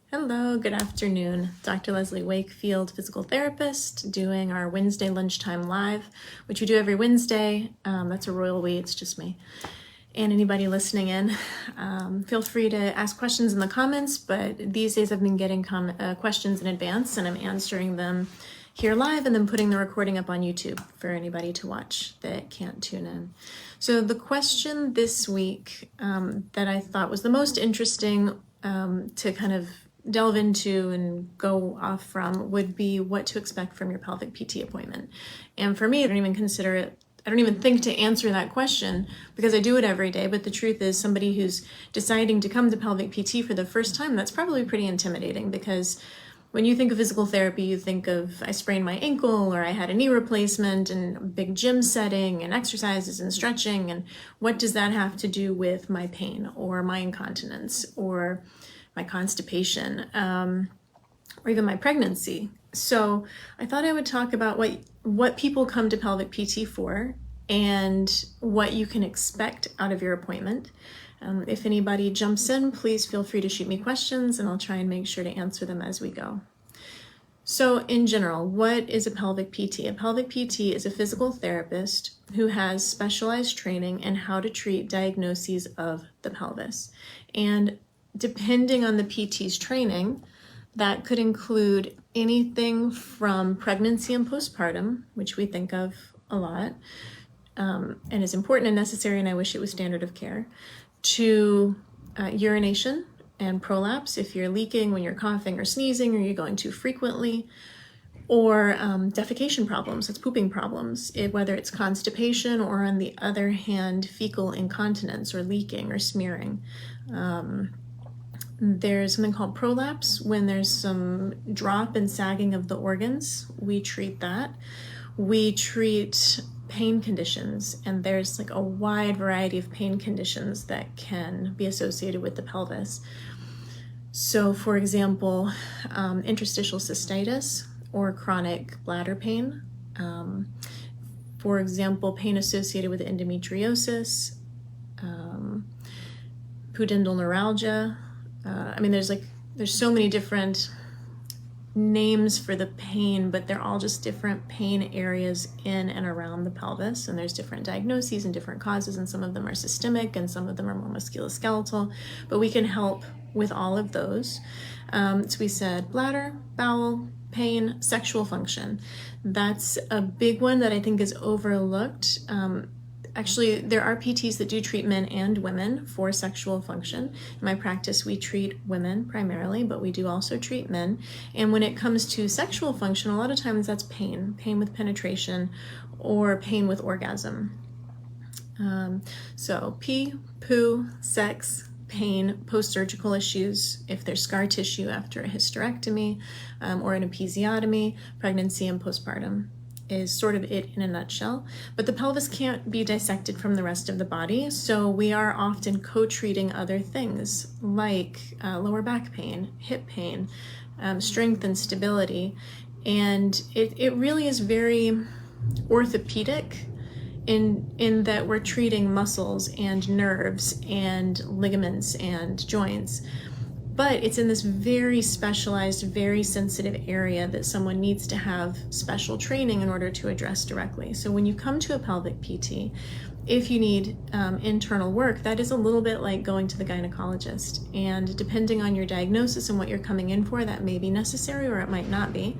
Hello, good afternoon. Dr. Leslie Wakefield, physical therapist, doing our Wednesday lunchtime live, which we do every Wednesday. That's a royal we, it's just me. And anybody listening in, feel free to ask questions in the comments, but these days I've been getting questions in advance and I'm answering them here live and then putting the recording up on YouTube for anybody to watch that can't tune in. So the question this week that I thought was the most interesting to kind of delve into and go off from would be what to expect from your pelvic PT appointment. And for me, I don't even think to answer that question because I do it every day. But the truth is, somebody who's deciding to come to pelvic PT for the first time, that's probably pretty intimidating, because when you think of physical therapy, you think of I sprained my ankle or I had a knee replacement and a big gym setting and exercises and stretching. And what does that have to do with my pain or my incontinence or my constipation, or even my pregnancy? So I thought I would talk about what people come to pelvic PT for and what you can expect out of your appointment. If anybody jumps in, please feel free to shoot me questions and I'll try and make sure to answer them as we go. So in general, what is a pelvic PT? A pelvic PT is a physical therapist who has specialized training in how to treat diagnoses of the pelvis. And depending on the PT's training, that could include anything from pregnancy and postpartum, which we think of a lot, and is important and necessary, and I wish it was standard of care, to urination and prolapse, if you're leaking when you're coughing or sneezing or you're going too frequently, or defecation problems, that's pooping problems, whether it's constipation or, on the other hand, fecal incontinence or leaking or smearing. There's something called prolapse, when there's some drop and sagging of the organs. We treat that. We treat pain conditions, and there's like a wide variety of pain conditions that can be associated with the pelvis. So for example, interstitial cystitis or chronic bladder pain. For example, pain associated with endometriosis, pudendal neuralgia. There's so many different names for the pain, but they're all just different pain areas in and around the pelvis. And there's different diagnoses and different causes, and some of them are systemic and some of them are more musculoskeletal, but we can help with all of those. So we said bladder, bowel, pain, sexual function. That's a big one that I think is overlooked. Actually, there are PTs that do treat men and women for sexual function. In my practice, we treat women primarily, but we do also treat men. And when it comes to sexual function, a lot of times that's pain with penetration or pain with orgasm. So pee, poo, sex, pain, post-surgical issues, if there's scar tissue after a hysterectomy or an episiotomy, pregnancy and postpartum is sort of it in a nutshell. But the pelvis can't be dissected from the rest of the body, so we are often co-treating other things like lower back pain, hip pain, strength and stability. And it really is very orthopedic in that we're treating muscles and nerves and ligaments and joints. But it's in this very specialized, very sensitive area that someone needs to have special training in order to address directly. So when you come to a pelvic PT, if you need internal work, that is a little bit like going to the gynecologist. And depending on your diagnosis and what you're coming in for, that may be necessary or it might not be.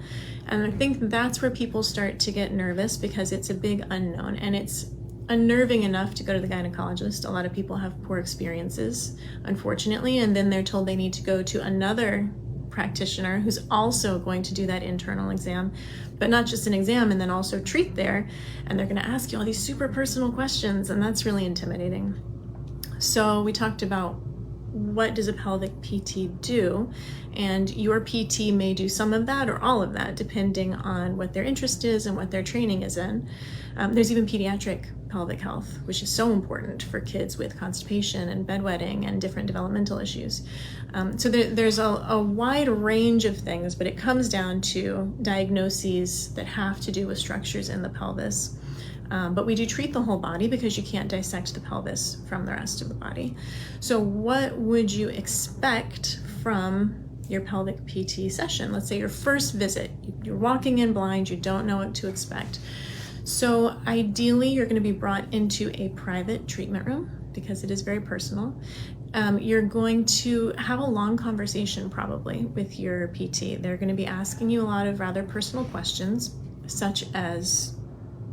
And I think that's where people start to get nervous, because it's a big unknown and it's unnerving enough to go to the gynecologist. A lot of people have poor experiences, unfortunately, and then they're told they need to go to another practitioner who's also going to do that internal exam, but not just an exam, and then also treat there, and they're going to ask you all these super personal questions, and that's really intimidating. So we talked about what does a pelvic PT do, and your PT may do some of that or all of that depending on what their interest is and what their training is in. There's even pediatric pelvic health, which is so important for kids with constipation and bedwetting and different developmental issues. So there's a wide range of things, but it comes down to diagnoses that have to do with structures in the pelvis. But we do treat the whole body because you can't dissect the pelvis from the rest of the body. So what would you expect from your pelvic PT session. Let's say your first visit, you're walking in blind, you don't know what to expect. So ideally, you're going to be brought into a private treatment room because it is very personal. You're going to have a long conversation probably with your PT. They're going to be asking you a lot of rather personal questions, such as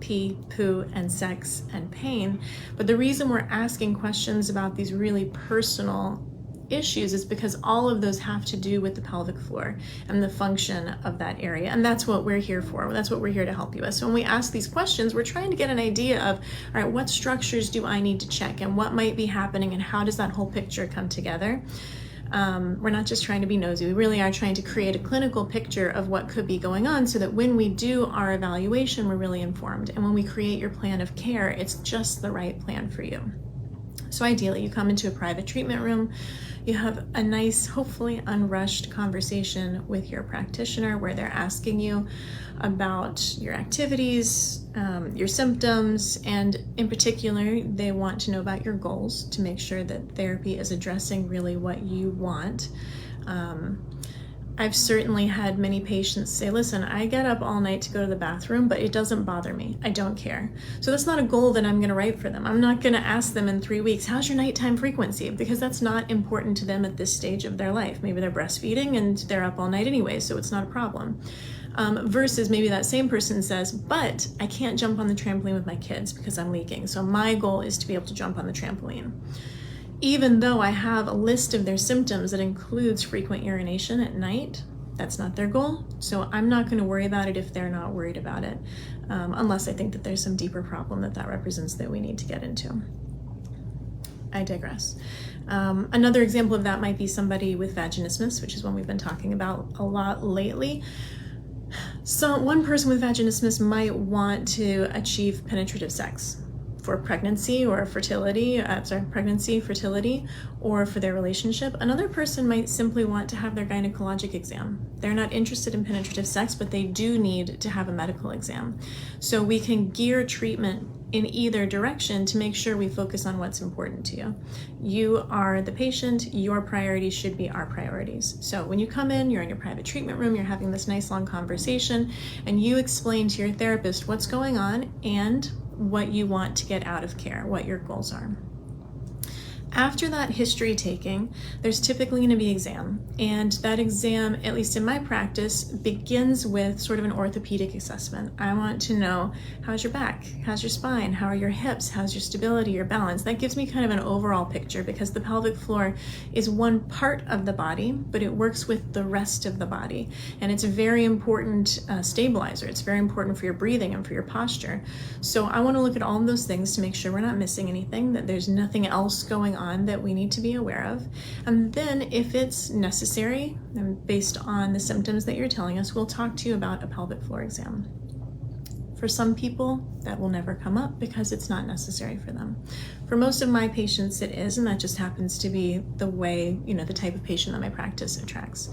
pee, poo, and sex and pain. But the reason we're asking questions about these really personal issues is because all of those have to do with the pelvic floor and the function of that area. And that's what we're here for. That's what we're here to help you with. So when we ask these questions, we're trying to get an idea of, all right, what structures do I need to check and what might be happening and how does that whole picture come together? We're not just trying to be nosy. We really are trying to create a clinical picture of what could be going on so that when we do our evaluation, we're really informed. And when we create your plan of care, it's just the right plan for you. So ideally, you come into a private treatment room, you have a nice, hopefully unrushed conversation with your practitioner where they're asking you about your activities, your symptoms, and in particular, they want to know about your goals to make sure that therapy is addressing really what you want. I've certainly had many patients say, listen, I get up all night to go to the bathroom, but it doesn't bother me. I don't care. So that's not a goal that I'm going to write for them. I'm not going to ask them in 3 weeks, how's your nighttime frequency? Because that's not important to them at this stage of their life. Maybe they're breastfeeding and they're up all night anyway, so it's not a problem. Versus maybe that same person says, but I can't jump on the trampoline with my kids because I'm leaking. So my goal is to be able to jump on the trampoline. Even though I have a list of their symptoms that includes frequent urination at night, that's not their goal. So I'm not going to worry about it if they're not worried about it, unless I think that there's some deeper problem that represents that we need to get into. I digress. Another example of that might be somebody with vaginismus, which is one we've been talking about a lot lately. So one person with vaginismus might want to achieve penetrative sex for pregnancy or fertility, fertility, or for their relationship. Another person might simply want to have their gynecologic exam. They're not interested in penetrative sex, but they do need to have a medical exam. So we can gear treatment in either direction to make sure we focus on what's important to you. You are the patient, your priorities should be our priorities. So when you come in, you're in your private treatment room, you're having this nice long conversation, and you explain to your therapist what's going on and what you want to get out of care, what your goals are. After that history taking, there's typically going to be an exam, and that exam, at least in my practice, begins with sort of an orthopedic assessment. I want to know, how's your back? How's your spine? How are your hips? How's your stability, your balance? That gives me kind of an overall picture because the pelvic floor is one part of the body, but it works with the rest of the body, and it's a very important stabilizer. It's very important for your breathing and for your posture. So I want to look at all of those things to make sure we're not missing anything, that there's nothing else going on that we need to be aware of. And then if it's necessary, and based on the symptoms that you're telling us, we'll talk to you about a pelvic floor exam. For some people, that will never come up because it's not necessary for them. For most of my patients, it is, and that just happens to be the way, the type of patient that my practice attracts.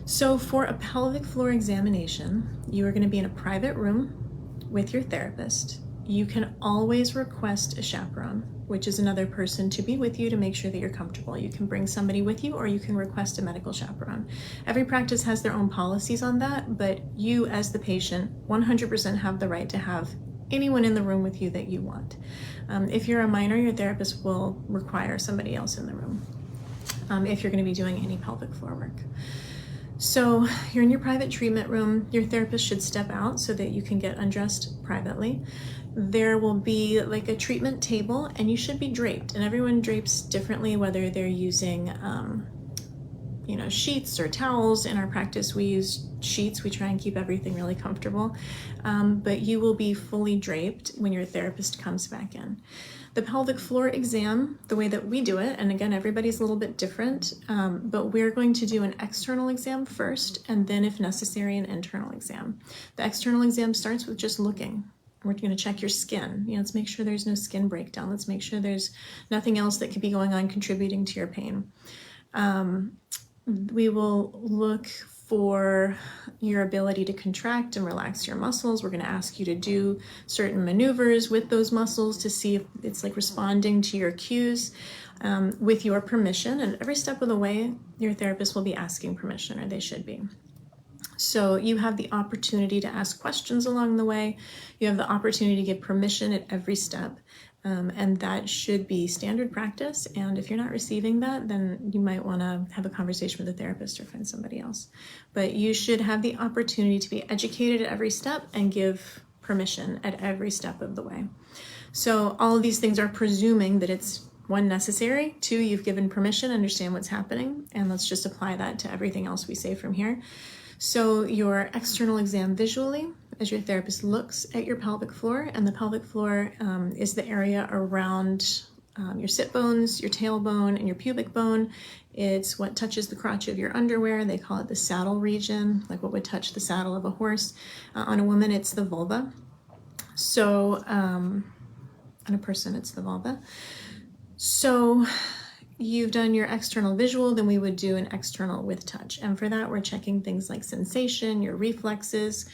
So for a pelvic floor examination, you are going to be in a private room with your therapist. You can always request a chaperone, which is another person to be with you to make sure that you're comfortable. You can bring somebody with you or you can request a medical chaperone. Every practice has their own policies on that, but you as the patient 100% have the right to have anyone in the room with you that you want. If you're a minor, your therapist will require somebody else in the room if you're going to be doing any pelvic floor work. So you're in your private treatment room. Your therapist should step out so that you can get undressed privately. There will be like a treatment table and you should be draped, and everyone drapes differently, whether they're using sheets or towels. In our practice, we use sheets. We try and keep everything really comfortable, but you will be fully draped when your therapist comes back in. The pelvic floor exam, the way that we do it, and again, everybody's a little bit different, but we're going to do an external exam first, and then if necessary, an internal exam. The external exam starts with just looking. We're going to check your skin. Let's make sure there's no skin breakdown. Let's make sure there's nothing else that could be going on contributing to your pain. We will look for your ability to contract and relax your muscles. We're going to ask you to do certain maneuvers with those muscles to see if it's like responding to your cues. with your permission. And every step of the way, your therapist will be asking permission, or they should be. So you have the opportunity to ask questions along the way. You have the opportunity to give permission at every step. And that should be standard practice. And if you're not receiving that, then you might want to have a conversation with a therapist or find somebody else. But you should have the opportunity to be educated at every step and give permission at every step of the way. So all of these things are presuming that it's, one, necessary, two, you've given permission, understand what's happening, and let's just apply that to everything else we say from here. So your external exam visually, as your therapist looks at your pelvic floor, and the pelvic floor is the area around your sit bones, your tailbone, and your pubic bone. It's what touches the crotch of your underwear. They call it the saddle region, like what would touch the saddle of a horse. On a woman, it's the vulva. So on a person, it's the vulva. So you've done your external visual, then we would do an external with touch. And for that, we're checking things like sensation, your reflexes.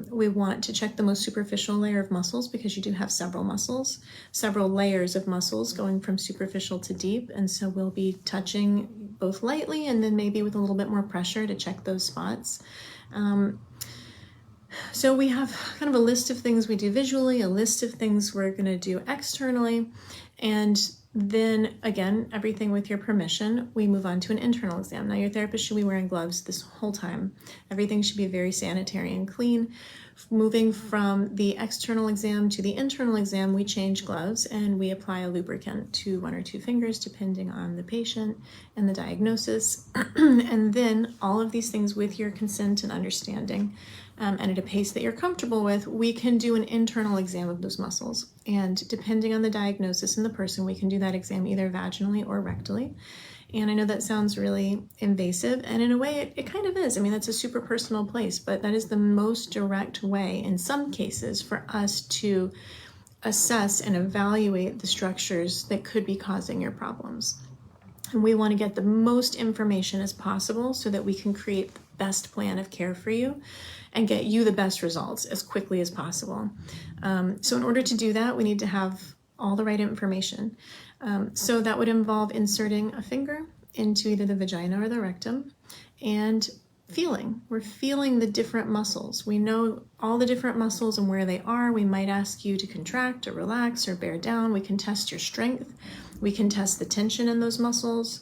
We want to check the most superficial layer of muscles because you do have several muscles, several layers of muscles going from superficial to deep. And so we'll be touching both lightly and then maybe with a little bit more pressure to check those spots. So we have kind of a list of things we do visually, a list of things we're going to do externally, and then again, everything with your permission, we move on to an internal exam. Now your therapist should be wearing gloves this whole time. Everything should be very sanitary and clean. Moving from the external exam to the internal exam, we change gloves and we apply a lubricant to one or two fingers depending on the patient and the diagnosis. And then all of these things with your consent and understanding, and at a pace that you're comfortable with, we can do an internal exam of those muscles. And depending on the diagnosis and the person, we can do that exam either vaginally or rectally. And I know that sounds really invasive, and in a way it kind of is. I mean, that's a super personal place, but that is the most direct way in some cases for us to assess and evaluate the structures that could be causing your problems. And we want to get the most information as possible so that we can create the best plan of care for you and get you the best results as quickly as possible. So in order to do that, we need to have all the right information. So that would involve inserting a finger into either the vagina or the rectum and feeling. We're feeling the different muscles. We know all the different muscles and where they are. We might ask you to contract or relax or bear down. We can test your strength. We can test the tension in those muscles.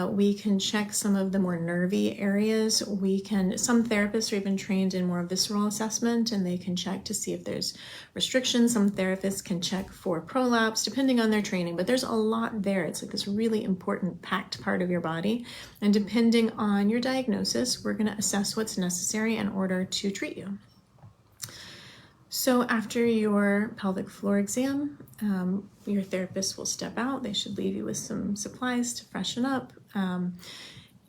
We can check some of the more nervy areas. Some therapists are even trained in more visceral assessment, and they can check to see if there's restrictions. Some therapists can check for prolapse, depending on their training, but there's a lot there. It's like this really important packed part of your body. And depending on your diagnosis, we're gonna assess what's necessary in order to treat you. So after your pelvic floor exam, your therapist will step out. They should leave you with some supplies to freshen up.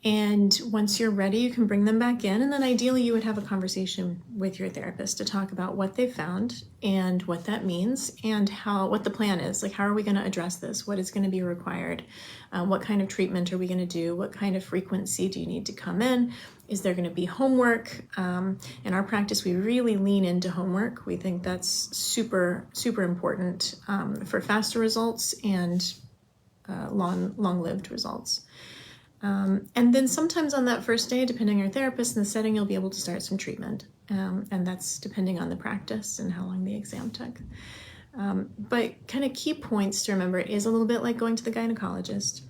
And once you're ready, you can bring them back in. And then ideally you would have a conversation with your therapist to talk about what they found and what that means and what the plan is. Like, how are we going to address this? What is going to be required? What kind of treatment are we going to do? What kind of frequency do you need to come in? Is there going to be homework? In our practice, we really lean into homework. We think that's super, super important for faster results and long-lived results. And then sometimes on that first day, depending on your therapist and the setting, you'll be able to start some treatment. And that's depending on the practice and how long the exam took. But kind of key points to remember, it is a little bit like going to the gynecologist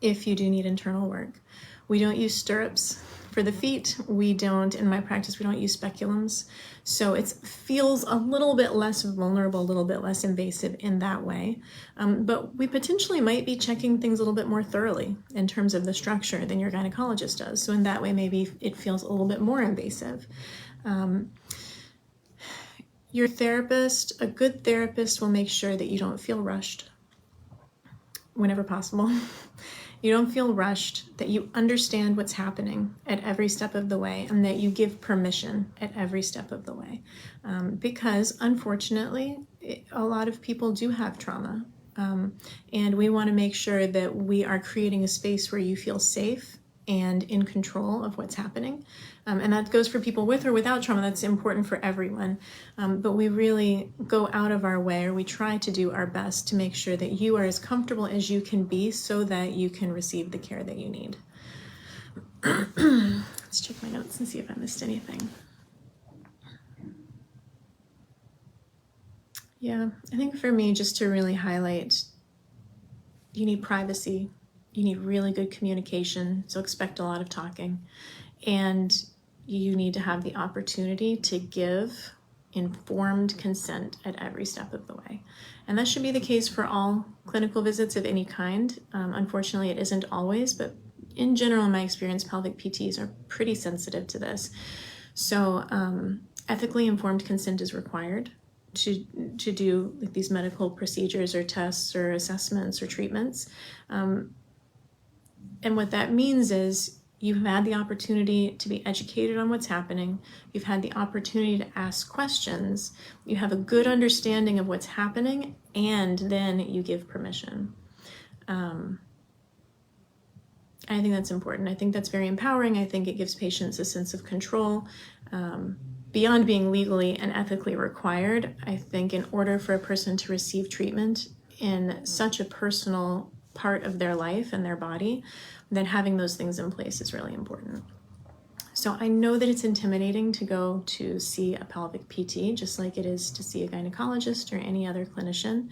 if you do need internal work. We don't use stirrups for the feet. In my practice, we don't use speculums. So it feels a little bit less vulnerable, a little bit less invasive in that way. But we potentially might be checking things a little bit more thoroughly in terms of the structure than your gynecologist does. So in that way, maybe it feels a little bit more invasive. Your therapist, a good therapist, will make sure that you don't feel rushed whenever possible. You don't feel rushed, that you understand what's happening at every step of the way, and that you give permission at every step of the way. Because unfortunately, a lot of people do have trauma. And we want to make sure that we are creating a space where you feel safe and in control of what's happening. And that goes for people with or without trauma. That's important for everyone. But we really go out of our way, or we try to do our best to make sure that you are as comfortable as you can be so that you can receive the care that you need. Let's check my notes and see if I missed anything. Yeah, I think for me, just to really highlight, you need privacy, you need really good communication, so expect a lot of talking, and you need to have the opportunity to give informed consent at every step of the way. And that should be the case for all clinical visits of any kind. Unfortunately, it isn't always, but in general, in my experience, pelvic PTs are pretty sensitive to this. So ethically informed consent is required to do like these medical procedures or tests or assessments or treatments. And what that means is you've had the opportunity to be educated on what's happening. You've had the opportunity to ask questions. You have a good understanding of what's happening, and then you give permission. I think that's important. I think that's very empowering. I think it gives patients a sense of control. Beyond being legally and ethically required, I think in order for a person to receive treatment in such a personal part of their life and their body, then having those things in place is really important. So I know that it's intimidating to go to see a pelvic PT, just like it is to see a gynecologist or any other clinician.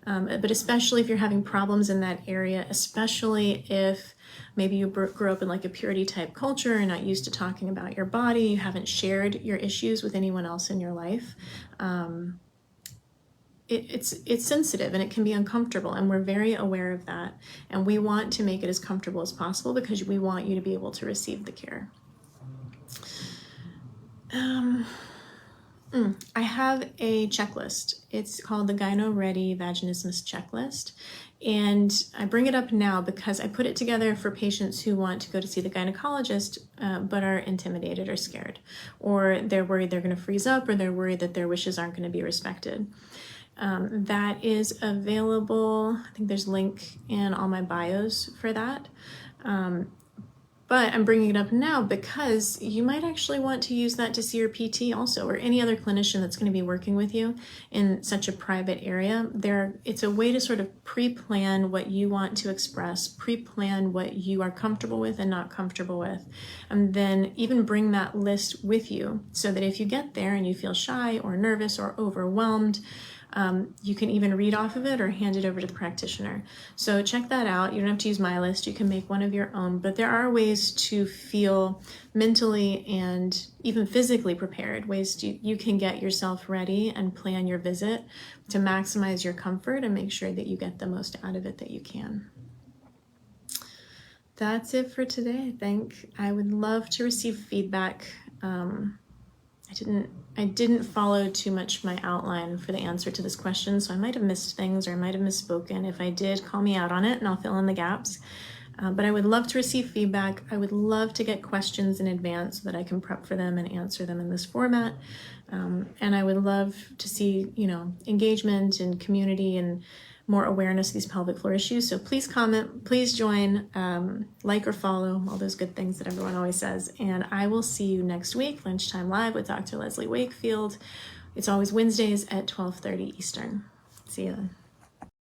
But especially if you're having problems in that area, especially if maybe you grew up in like a purity type culture and not used to talking about your body, you haven't shared your issues with anyone else in your life, it's sensitive and it can be uncomfortable, and we're very aware of that. And we want to make it as comfortable as possible because we want you to be able to receive the care. I have a checklist. It's called the Gyno Ready Vaginismus Checklist. And I bring it up now because I put it together for patients who want to go to see the gynecologist, but are intimidated or scared, or they're worried they're going to freeze up, or they're worried that their wishes aren't going to be respected. That is available. I think there's a link in all my bios for that. But I'm bringing it up now because you might actually want to use that to see your PT also, or any other clinician that's going to be working with you in such a private area. It's a way to sort of pre-plan what you want to express, pre-plan what you are comfortable with and not comfortable with, and then even bring that list with you so that if you get there and you feel shy or nervous or overwhelmed, you can even read off of it or hand it over to the practitioner. So check that out. You don't have to use my list. You can make one of your own, but there are ways to feel mentally and even physically prepared, ways you can get yourself ready and plan your visit to maximize your comfort and make sure that you get the most out of it that you can. That's it for today, I think. I would love to receive feedback. I didn't follow too much my outline for the answer to this question, so I might have missed things or I might have misspoken. If I did, call me out on it and I'll fill in the gaps. But I would love to receive feedback. I would love to get questions in advance so that I can prep for them and answer them in this format. And I would love to see, engagement and community and more awareness of these pelvic floor issues. So please comment, please join, like or follow, all those good things that everyone always says. And I will see you next week, Lunchtime Live with Dr. Leslie Wakefield. It's always Wednesdays at 12:30 Eastern. See you then.